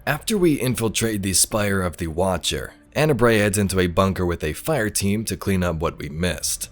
After we infiltrate the Spire of the Watcher, Bray heads into a bunker with a Fireteam to clean up what we missed.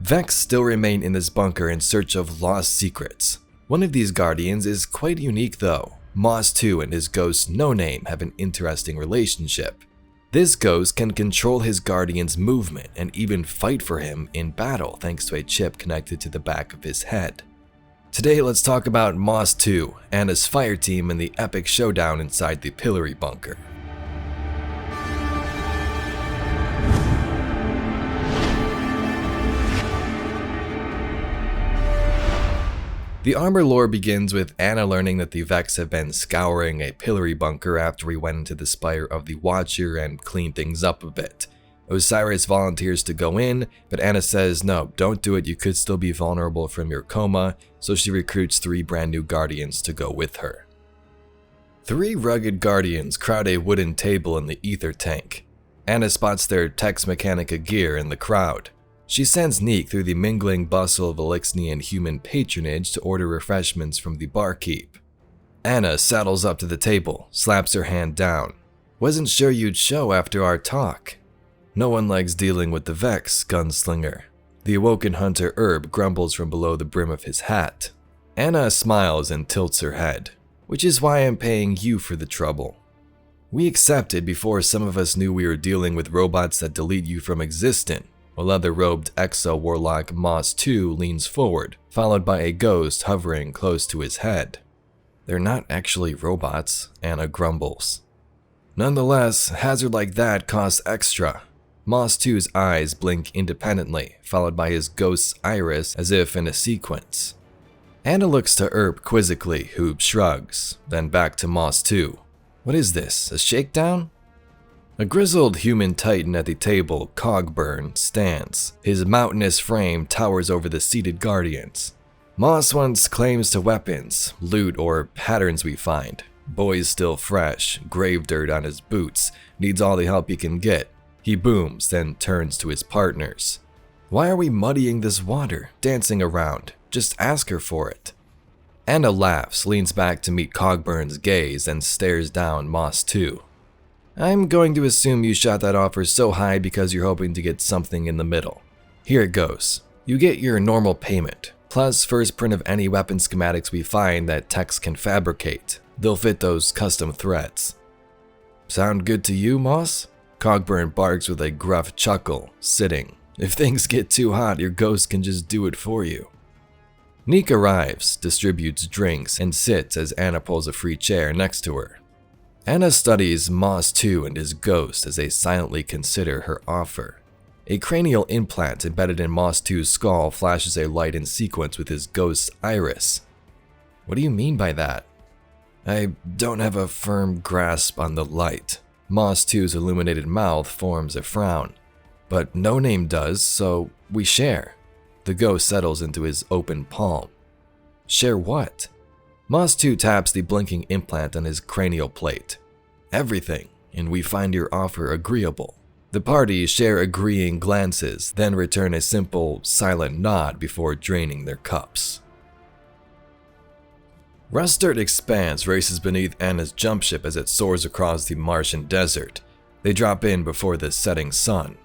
Vex still remain in this bunker in search of lost secrets. One of these guardians is quite unique though. MOSS-2 and his ghost No Name have an interesting relationship. This ghost can control his guardian's movement and even fight for him in battle thanks to a chip connected to the back of his head. Today let's talk about MOSS-2 and his Fireteam in the epic showdown inside the pillory bunker. The armor lore begins with Anna learning that the Vex have been scouring a pillory bunker after we went into the Spire of the Watcher and cleaned things up a bit. Osiris volunteers to go in, but Anna says no, don't do it, you could still be vulnerable from your coma, so she recruits 3 brand new guardians to go with her. 3 rugged guardians crowd a wooden table in the ether tank. Anna spots their Tex Mechanica gear in the crowd. She sends Neek through the mingling bustle of Elixian human patronage to order refreshments from the barkeep. Anna saddles up to the table, slaps her hand down. Wasn't sure you'd show after our talk. No one likes dealing with the Vex, gunslinger. The awoken hunter Earp grumbles from below the brim of his hat. Anna smiles and tilts her head, which is why I'm paying you for the trouble. We accepted before some of us knew we were dealing with robots that delete you from existence. A leather-robed exo-warlock MOSS-2 leans forward, followed by a ghost hovering close to his head. They're not actually robots, Anna grumbles. Nonetheless, a hazard like that costs extra. MOSS-2's eyes blink independently, followed by his ghost's iris as if in a sequence. Anna looks to Earp quizzically, who shrugs, then back to MOSS-2. What is this, a shakedown? A grizzled human titan at the table, Cogburn, stands. His mountainous frame towers over the seated guardians. Moss once claims to weapons, loot, or patterns we find. Boy's still fresh, grave dirt on his boots, needs all the help he can get. He booms, then turns to his partners. Why are we muddying this water, dancing around? Just ask her for it. Anna laughs, leans back to meet Cogburn's gaze, and stares down MOSS-2. I'm going to assume you shot that offer so high because you're hoping to get something in the middle. Here it goes. You get your normal payment, plus first print of any weapon schematics we find that Tex can fabricate. They'll fit those custom threads. Sound good to you, Moss? Cogburn barks with a gruff chuckle, sitting. If things get too hot, your ghost can just do it for you. Neek arrives, distributes drinks, and sits as Anna pulls a free chair next to her. Anna studies MOSS-2 and his ghost as they silently consider her offer. A cranial implant embedded in MOSS-2's skull flashes a light in sequence with his ghost's iris. What do you mean by that? I don't have a firm grasp on the light. MOSS-2's illuminated mouth forms a frown. But No Name does, so we share. The ghost settles into his open palm. Share what? MOSS-2 taps the blinking implant on his cranial plate. Everything, and we find your offer agreeable. The party share agreeing glances, then return a simple, silent nod before draining their cups. Rust-dirt expanse races beneath Anna's jump ship as it soars across the Martian desert. They drop in before the setting sun.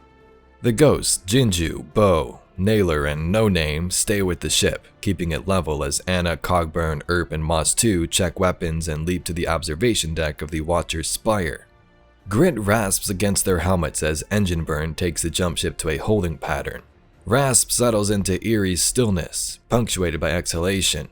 The ghosts, Jinju, Bo, Naylor, and No Name stay with the ship, keeping it level as Anna, Cogburn, Earp, and MOSS-2 check weapons and leap to the observation deck of the Watcher's Spire. Grit rasps against their helmets as engine burn takes the jump ship to a holding pattern. Rasp settles into eerie stillness, punctuated by exhalation.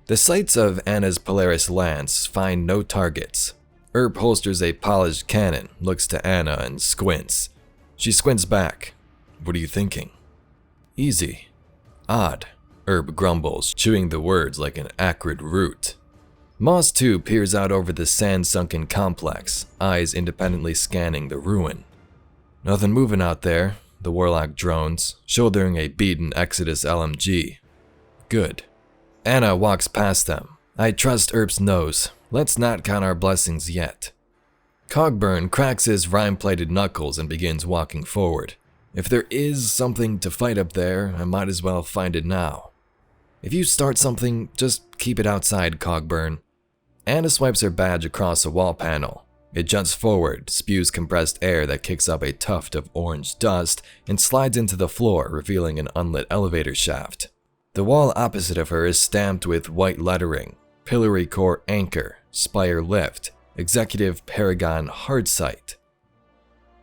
The sights of Anna's Polaris lance find no targets. Earp holsters a polished cannon, looks to Anna, and squints. She squints back. What are you thinking? Easy. Odd, Earp grumbles, chewing the words like an acrid root. MOSS-2 peers out over the sand-sunken complex, eyes independently scanning the ruin. Nothing moving out there, the warlock drones, shouldering a beaten Exodus LMG. Good. Anna walks past them. I trust Earp's nose. Let's not count our blessings yet. Cogburn cracks his rime-plated knuckles and begins walking forward. If there is something to fight up there, I might as well find it now. If you start something, just keep it outside, Cogburn. Anna swipes her badge across a wall panel. It jumps forward, spews compressed air that kicks up a tuft of orange dust, and slides into the floor, revealing an unlit elevator shaft. The wall opposite of her is stamped with white lettering: Pillory Core Anchor, Spire Lift, Executive Paragon Hard Site.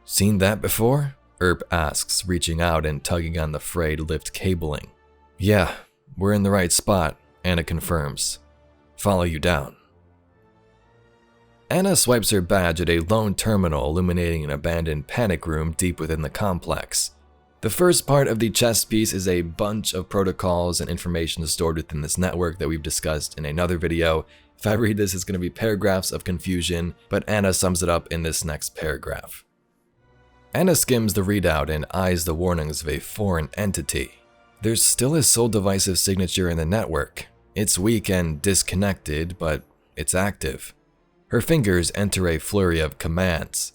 Seen that before? Earp asks, reaching out and tugging on the frayed lift cabling. Yeah, we're in the right spot, Anna confirms. Follow you down. Anna swipes her badge at a lone terminal illuminating an abandoned panic room deep within the complex. The first part of the chess piece is a bunch of protocols and information stored within this network that we've discussed in another video. If I read this, it's going to be paragraphs of confusion, but Anna sums it up in this next paragraph. Anna skims the readout and eyes the warnings of a foreign entity. There's still a sole divisive signature in the network. It's weak and disconnected, but it's active. Her fingers enter a flurry of commands.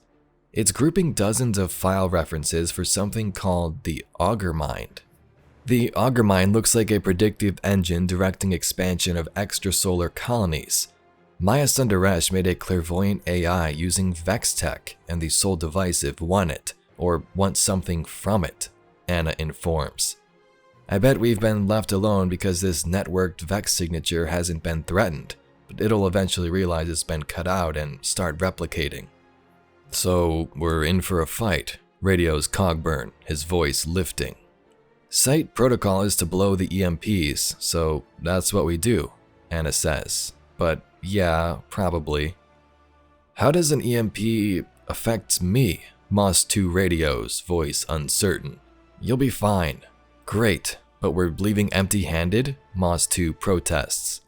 It's grouping dozens of file references for something called the Augur Mind. The Augur Mind looks like a predictive engine directing expansion of extrasolar colonies. Maya Sundaresh made a clairvoyant AI using Vex Tech, and the sole divisive want it, or want something from it, Anna informs. I bet we've been left alone because this networked Vex signature hasn't been threatened, but it'll eventually realize it's been cut out and start replicating. So we're in for a fight, radios Cogburn, his voice lifting. Site protocol is to blow the EMPs, so that's what we do, Anna says. But yeah, probably. How does an EMP affect me? MOSS-2 radios, voice uncertain. You'll be fine. Great, but we're leaving empty-handed? MOSS-2 protests.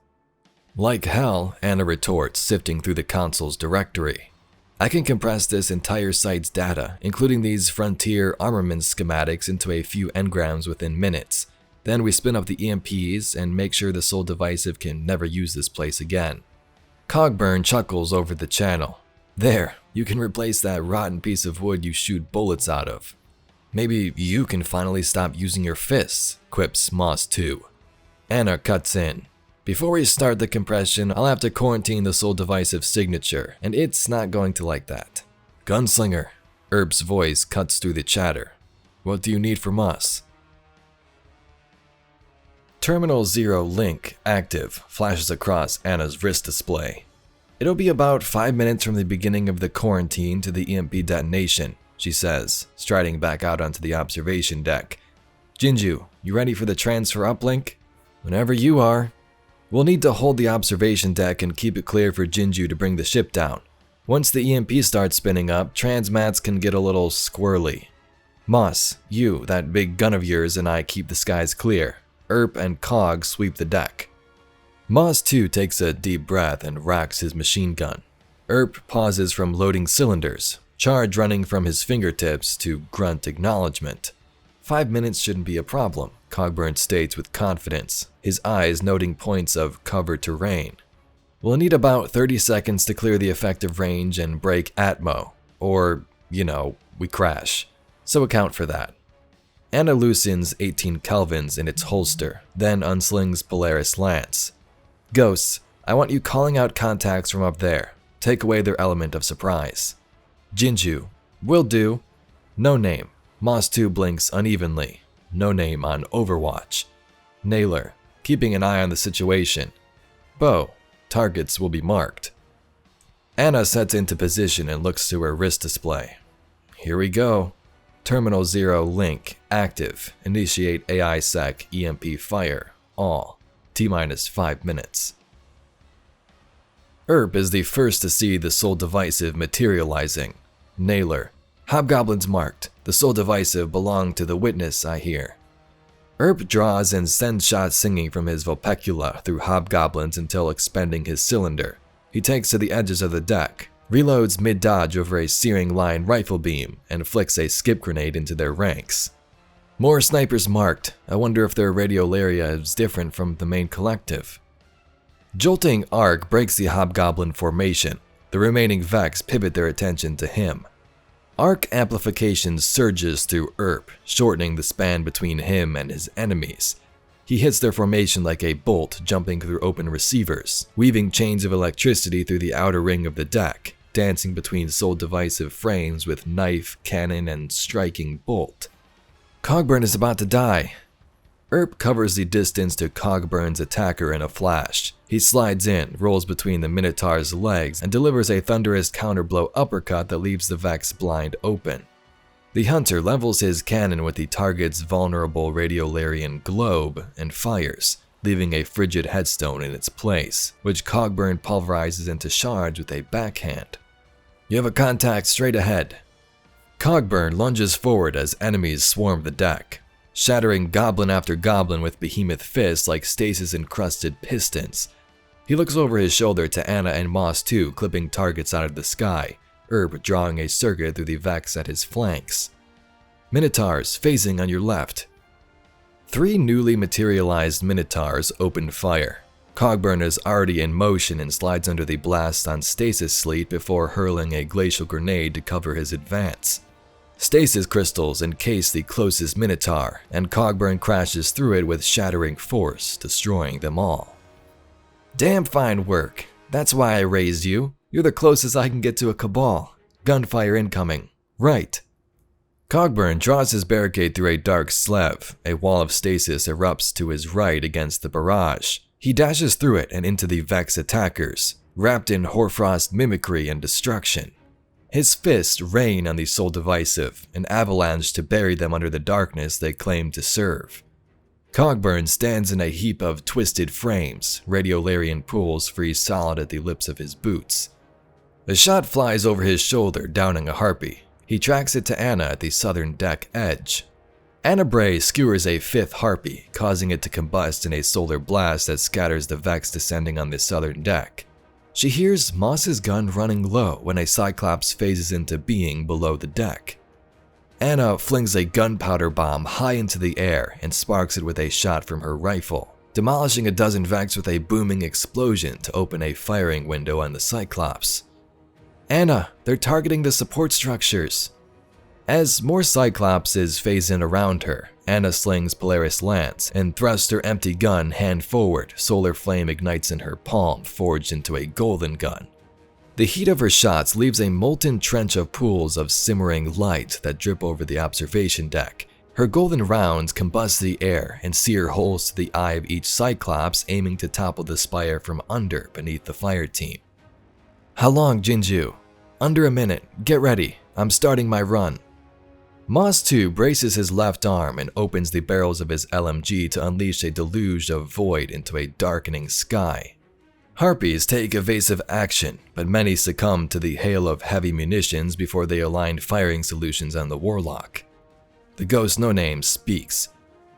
Like hell, Anna retorts, sifting through the console's directory. I can compress this entire site's data, including these frontier armament schematics, into a few engrams within minutes. Then we spin up the EMPs and make sure the sole divisive can never use this place again. Cogburn chuckles over the channel. There, you can replace that rotten piece of wood you shoot bullets out of. Maybe you can finally stop using your fists, quips MOSS-2. Anna cuts in. Before we start the compression, I'll have to quarantine the sole divisive signature, and it's not going to like that. Gunslinger, Earp's voice cuts through the chatter. What do you need from us? Terminal 0 link active flashes across Anna's wrist display. It'll be about 5 minutes from the beginning of the quarantine to the EMP detonation, she says, striding back out onto the observation deck. Jinju, you ready for the transfer uplink? Whenever you are. We'll need to hold the observation deck and keep it clear for Jinju to bring the ship down. Once the EMP starts spinning up, transmats can get a little squirrely. Moss, you, that big gun of yours, and I keep the skies clear. Earp and Cog sweep the deck. MOSS-2 takes a deep breath and racks his machine gun. Earp pauses from loading cylinders, charge running from his fingertips to grunt acknowledgement. 5 minutes shouldn't be a problem, Cogburn states with confidence, his eyes noting points of covered terrain. We'll need about 30 seconds to clear the effective range and break Atmo, or, we crash. So account for that. Anna loosens 18 kelvins in its holster, then unslings Polaris Lance. Ghosts, I want you calling out contacts from up there. Take away their element of surprise. Jinju, will do. No name. MOSS-2 blinks unevenly. No name on Overwatch. Naylor, keeping an eye on the situation. Bo, targets will be marked. Anna sets into position and looks to her wrist display. Here we go. Terminal 0 link active. Initiate AI sec EMP fire. All. T-minus 5 minutes. Earp is the first to see the sole divisive materializing. Naylor, Hobgoblins marked. The sole divisive belonged to the witness, I hear. Earp draws and sends shots singing from his Vulpecula through hobgoblins until expending his cylinder. He takes to the edges of the deck, reloads mid-dodge over a searing line rifle beam, and flicks a skip grenade into their ranks. More snipers marked. I wonder if their radiolaria is different from the main collective. Jolting arc breaks the hobgoblin formation. The remaining Vex pivot their attention to him. Arc amplification surges through Earp, shortening the span between him and his enemies. He hits their formation like a bolt jumping through open receivers, weaving chains of electricity through the outer ring of the deck, dancing between Soul Divisive frames with knife, cannon, and striking bolt. Cogburn is about to die. Earp covers the distance to Cogburn's attacker in a flash. He slides in, rolls between the Minotaur's legs, and delivers a thunderous counterblow uppercut that leaves the Vex blind open. The hunter levels his cannon with the target's vulnerable radiolarian globe and fires, leaving a frigid headstone in its place, which Cogburn pulverizes into shards with a backhand. You have a contact straight ahead. Cogburn lunges forward as enemies swarm the deck, shattering goblin after goblin with behemoth fists like stasis-encrusted pistons. He looks over his shoulder to Anna and MOSS-2 clipping targets out of the sky, Earp drawing a circuit through the Vex at his flanks. Minotaurs facing on your left. 3 newly materialized Minotaurs open fire. Cogburn is already in motion and slides under the blast on stasis sleet before hurling a glacial grenade to cover his advance. Stasis crystals encase the closest Minotaur, and Cogburn crashes through it with shattering force, destroying them all. Damn fine work. That's why I raised you. You're the closest I can get to a Cabal. Gunfire incoming. Right. Cogburn draws his barricade through a dark slev. A wall of stasis erupts to his right against the barrage. He dashes through it and into the Vex attackers, wrapped in hoarfrost mimicry and destruction. His fists rain on the Soul Divisive, an avalanche to bury them under the darkness they claim to serve. Cogburn stands in a heap of twisted frames, radiolarian pools freeze solid at the lips of his boots. A shot flies over his shoulder, downing a harpy. He tracks it to Anna at the southern deck edge. Anna Bray skewers a 5th harpy, causing it to combust in a solar blast that scatters the Vex descending on the southern deck. She hears Moss's gun running low when a Cyclops phases into being below the deck. Anna flings a gunpowder bomb high into the air and sparks it with a shot from her rifle, demolishing a dozen Vex with a booming explosion to open a firing window on the Cyclops. Anna, they're targeting the support structures. As more Cyclopses phase in around her, Anna slings Polaris Lance and thrusts her empty gun hand forward. Solar flame ignites in her palm, forged into a golden gun. The heat of her shots leaves a molten trench of pools of simmering light that drip over the observation deck. Her golden rounds combust the air and sear holes to the eye of each Cyclops, aiming to topple the spire from under beneath the Fireteam. How long, Jinju? Under a minute. Get ready. I'm starting my run. MOSS-2 braces his left arm and opens the barrels of his LMG to unleash a deluge of void into a darkening sky. Harpies take evasive action, but many succumb to the hail of heavy munitions before they align firing solutions on the Warlock. The Ghost No-Name speaks.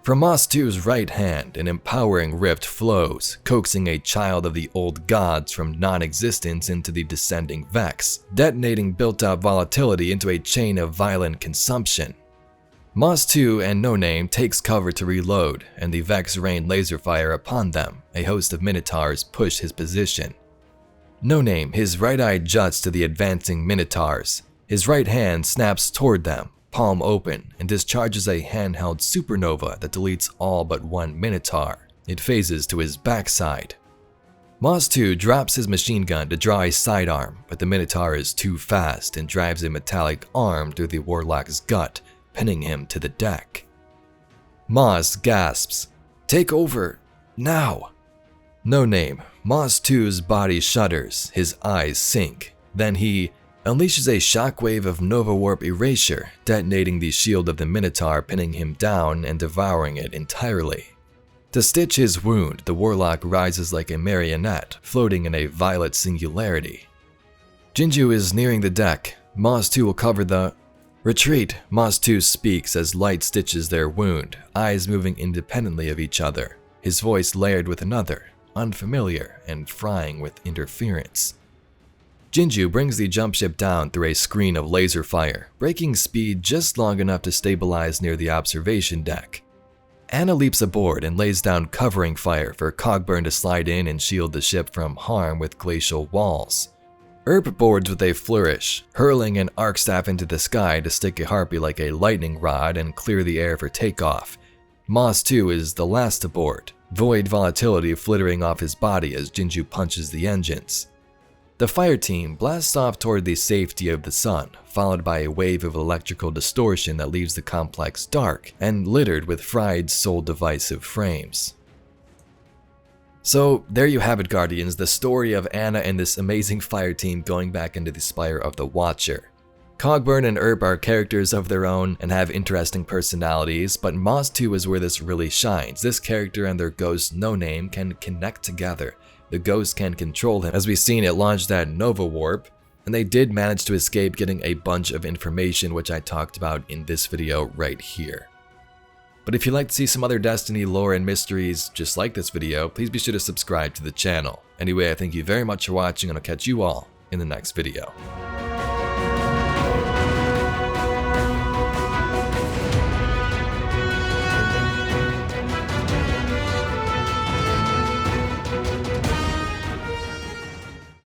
From MOSS-2's right hand, an empowering rift flows, coaxing a child of the old gods from non-existence into the descending Vex, detonating built-up volatility into a chain of violent consumption. MOSS-2 and No-Name takes cover to reload, and the Vex rain laser fire upon them. A host of Minotaurs push his position. No-Name, his right eye juts to the advancing Minotaurs. His right hand snaps toward them, palm open, and discharges a handheld supernova that deletes all but one Minotaur. It phases to his backside. MOSS-2 drops his machine gun to draw a sidearm, but the Minotaur is too fast and drives a metallic arm through the Warlock's gut, pinning him to the deck. Moss gasps, "Take over, now!" No-Name, MOSS-2's body shudders, his eyes sink. Then he unleashes a shockwave of Nova Warp erasure, detonating the shield of the Minotaur, pinning him down and devouring it entirely. To stitch his wound, the Warlock rises like a marionette, floating in a violet singularity. Jinju is nearing the deck. MOSS-2 will cover the retreat. MOSS-2 speaks as light stitches their wound, eyes moving independently of each other, his voice layered with another, unfamiliar and frying with interference. Jinju brings the jump ship down through a screen of laser fire, breaking speed just long enough to stabilize near the observation deck. Anna leaps aboard and lays down covering fire for Cogburn to slide in and shield the ship from harm with glacial walls. Earp boards with a flourish, hurling an arc staff into the sky to stick a harpy like a lightning rod and clear the air for takeoff. MOSS-2 is the last to board, void volatility flittering off his body as Jinju punches the engines. The Fireteam blasts off toward the safety of the sun, followed by a wave of electrical distortion that leaves the complex dark and littered with fried soul-divisive frames. So there you have it, Guardians, the story of Anna and this amazing Fireteam going back into the Spire of the Watcher. Cogburn and Earp are characters of their own and have interesting personalities, but MOSS-2 is where this really shines. This character and their ghost No Name can connect together. The ghost can control him, as we've seen it launch that Nova Warp, and they did manage to escape getting a bunch of information which I talked about in this video right here. But if you'd like to see some other Destiny lore and mysteries just like this video, please be sure to subscribe to the channel. Anyway, I thank you very much for watching and I'll catch you all in the next video.